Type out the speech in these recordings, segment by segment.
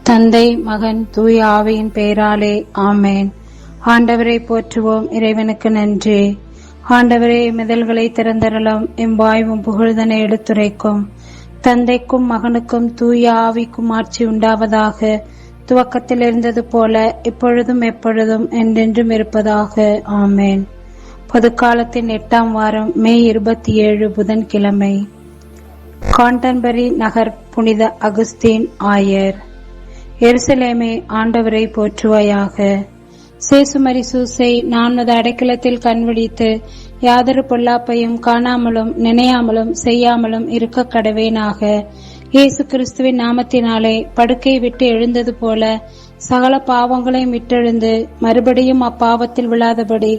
தந்தை, மகன், தூய ஆவியின் பெயராலே ஆமேன். ஆண்டவரை போற்றுவோம். இறைவனுக்கு நன்றி. ஆண்டவரே, மிதல்களை திறந்தரலாம், எம்பாய்வும் புகழ்தனை எடுத்துரைக்கும். தந்தைக்கும் மகனுக்கும் தூய ஆவிக்கும் ஆட்சி உண்டாவதாக. துவக்கத்தில் இருந்தது போல இப்பொழுதும் எப்பொழுதும் என்றென்றும் இருப்பதாக. ஆமேன். பொதுக்காலத்தின் 8ஆம் வாரம், மே 27 புதன்கிழமை. காண்டன்பரி நகர் புனித அகுஸ்தீன் ஆயர். எருசலேமே, ஆண்டவரை போற்றுவாயாக. சேசுமரி சூசை நான் உமது அடைக்கலத்தில் கண்விழித்து யாதொரு பொல்லாப்பையும் காணாமலும் நினையாமலும் செய்யாமலும் இருக்க கடவேனாக. இயேசு கிறிஸ்துவின் நாமத்தினாலே படுக்கை விட்டு எழுந்தது போல சகல பாவங்களையும் விட்டெழுந்து மறுபடியும் அப்பாவத்தில் விழாதபடி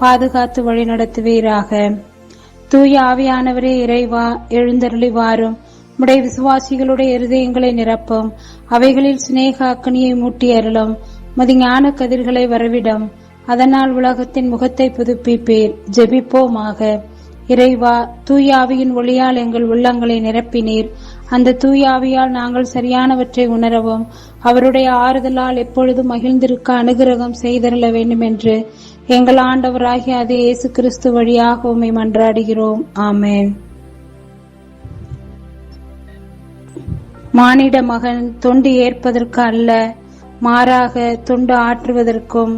பாதுகாத்து வழிநடத்துவீராக. தூய ஆவியானவரே இறைவா, எழுந்தருளி வாரும். உடைய விசுவாசிகளுடைய இருதயங்களை நிரப்பும். அவைகளில் சிநேக அக்னியை மூட்டி அருளும். மது ஞான கதிர்களை வரவிடும். அதனால் உலகத்தின் முகத்தை புதுப்பிப்பீர். ஜெபிப்போமாக. இறைவா, தூயாவியின் ஒளியால் எங்கள் உள்ளங்களை நிரப்பினீர். அந்த தூயாவியால் நாங்கள் சரியானவற்றை உணரவும் அவருடைய ஆறுதலால் எப்பொழுதும் மகிழ்ந்திருக்க அனுகிரகம் செய்தருள வேண்டும் என்று எங்கள் ஆண்டவராகிய அதே இயேசு கிறிஸ்து வழியாக உம்மை மன்றாடுகிறோம். ஆமேன். மானிட மகன் தொண்டு ஏற்பதற்கு அல்ல, மாறாக தொண்டு ஆற்றுவதற்கும்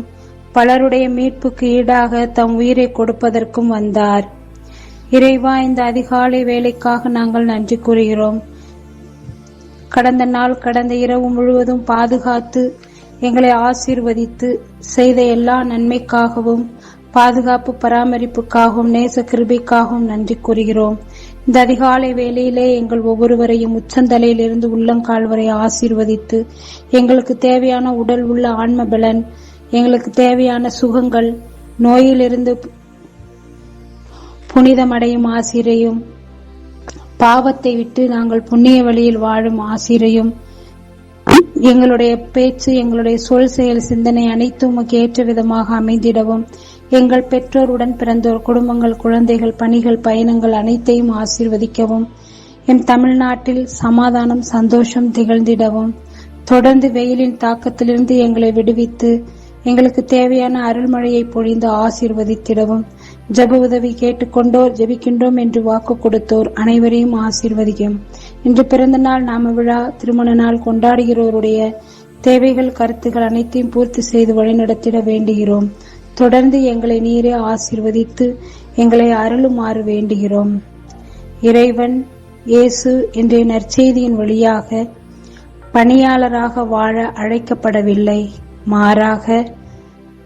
பலருடைய மீட்புக்கு ஈடாக தம் உயிரை கொடுப்பதற்கும் வந்தார். இறைவா, இந்த அதிகாலை வேலைக்காக நாங்கள் நன்றி கூறுகிறோம். கடந்த இரவு முழுவதும் பாதுகாத்து எங்களை ஆசீர்வதித்து செய்த எல்லா நன்மைக்காகவும் பாதுகாப்பு பராமரிப்புக்காகவும் நேச கிருபைக்காகவும் நன்றி கூறுகிறோம். இந்த அதிகாலை வேளையிலே எங்கள் ஒவ்வொருவரையும் உச்சந்தலையிலிருந்து உள்ளங்கால் வரை ஆசீர்வதித்து எங்களுக்கு தேவையான உடல் உள்ள ஆன்ம பலன், எங்களுக்கு தேவையான சுகங்கள், நோயிலிருந்து புனிதமடையும் ஆசிரையும், பாவத்தை விட்டு நாங்கள் புண்ணிய வழியில் வாழும் ஆசிரையும், எங்களுடைய பேச்சு, எங்களுடைய சொல், செயல், சிந்தனை அனைத்தும் உமக்கு ஏற்ற விதமாக அமைந்திடவும், எங்கள் பெற்றோருடன் பிறந்தோர், குடும்பங்கள், குழந்தைகள், பணிகள், பயணங்கள் அனைத்தையும் ஆசீர்வதிக்கவும், என் தமிழ்நாட்டில் சமாதானம், சந்தோஷம் திகழ்ந்திடவும், தொடர்ந்து வெயிலின் தாக்கத்திலிருந்து எங்களை விடுவித்து எங்களுக்கு தேவையான அருள்மழையை பொழிந்து ஆசீர்வதித்திடவும், ஜெப உதவி கேட்டுக்கொண்டோர், ஜெபிக்கின்றோம் என்று வாக்கு கொடுத்தோர் அனைவரையும் ஆசீர்வதிக்கும். இன்று பிறந்த நாள், நாம விழா, திருமண நாள் கொண்டாடுகிறோருடைய தேவைகள், கருத்துகள் அனைத்தையும் பூர்த்தி செய்து வழிநடத்திட வேண்டுகிறோம். தொடர்ந்து எங்களை நீரே ஆசீர்வதித்து எங்களை அருளுமாறு வேண்டுகிறோம். இறைவன் இயேசு இன்றைய நற்செய்தியின் வழியாக பணியாளராக வாழ அழைக்கப்படவில்லை, மாறாக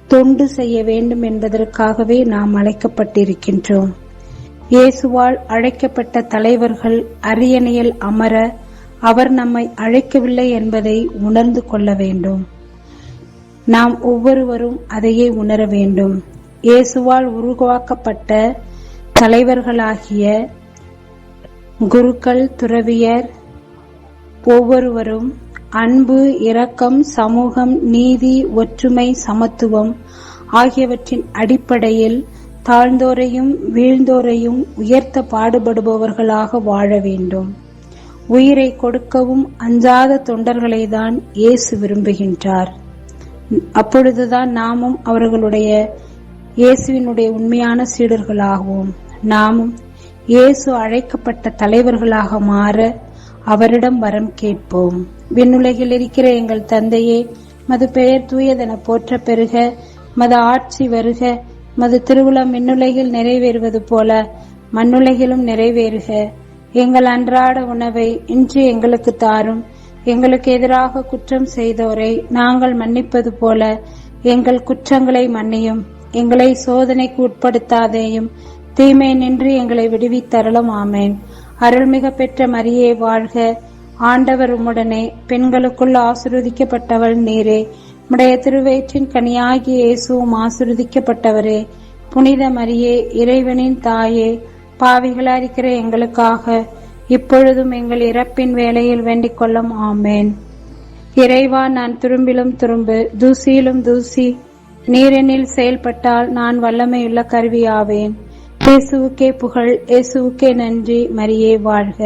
தொண்டு செய்ய வேண்டும் என்பதற்காகவே நாம் அழைக்கப்பட்டிருக்கின்றோம். இயேசுவால் அழைக்கப்பட்ட தலைவர்கள் அரியணையில் அமர அவர் நம்மை அழைக்கவில்லை என்பதை உணர்ந்து கொள்ள வேண்டும். நாம் ஒவ்வொருவரும் அதையே உணர வேண்டும். இயேசுவால் உருவாக்கப்பட்ட தலைவர்களாகிய குருக்கள், துறவியர் ஒவ்வொருவரும் அன்பு, இரக்கம், சமூகம், நீதி, ஒற்றுமை, சமத்துவம் ஆகியவற்றின் அடிப்படையில் தாழ்ந்தோரையும் வீழ்ந்தோரையும் உயர்த்த பாடுபடுபவர்களாக வாழ வேண்டும். உயிரை கொடுக்கவும் அஞ்சாத தொண்டர்களை தான் இயேசு விரும்புகின்றார். அப்பொழுதுதான் நாமும் அவர்களுடைய இயேசுவினுடைய உண்மையான சீடர்களாகவும் நாமும் இயேசு அழைக்கப்பட்ட தலைவர்களாக மாற அவரிடம் வரம் கேட்போம். விண்ணுலகில் இருக்கிற எங்கள் தந்தையே, மது பெயர் தூயதென போற்ற பெருக, மது ஆட்சி வருக, மது திருவுளம் விண்ணுலகில் நிறைவேறுவது போல மண்ணுலகிலும் நிறைவேறுக. எங்கள் அன்றாட உணவை இன்று எங்களுக்கு தாரும். எங்களுக்கு எதிராக குற்றம் செய்தோரை நாங்கள் மன்னிப்பது போல எங்கள் குற்றங்களை மன்னியும். எங்களை சோதனைக்கு உட்படுத்தாதேயும், தீமை நின்று எங்களை விடுவித்தருளும். ஆமேன். அருள்மிக பெற்ற மரியே வாழ்க. ஆண்டவர் உம்முடனே, பெண்களுக்குள் ஆசீர்வதிக்கப்பட்டவள் நீரே. உம்முடைய திருவயிற்றின் கனியாகிய இயேசுவும் ஆசீர்வதிக்கப்பட்டவரே. புனித மரியே, இறைவனின் தாயே, பாவிகளா இருக்கிற எங்களுக்காக இப்பொழுதும் எங்கள் இறப்பின் வேளையில் வேண்டிக் கொள்ளும். ஆமேன். இறைவா, நான் துரும்பிலும் துரும்பு, தூசியிலும் தூசி, நீரெனில் செயல்பட்டால் நான் வல்லமையுள்ள கருவியாவேன். இயேசுவுக்கே புகழ், இயேசுவுக்கே நன்றி. மரியே வாழ்க.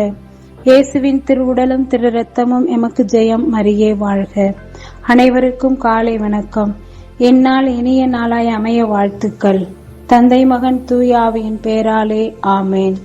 இயேசுவின் திரு உடலும் திரு ரத்தமும் எமக்கு ஜெயம். மரியே வாழ்க. அனைவருக்கும் காலை வணக்கம். எந்நாள் இனிய நாளாய் அமைய வாழ்த்துக்கள். தந்தை, மகன், தூய ஆவியின் பெயராலே ஆமேன்.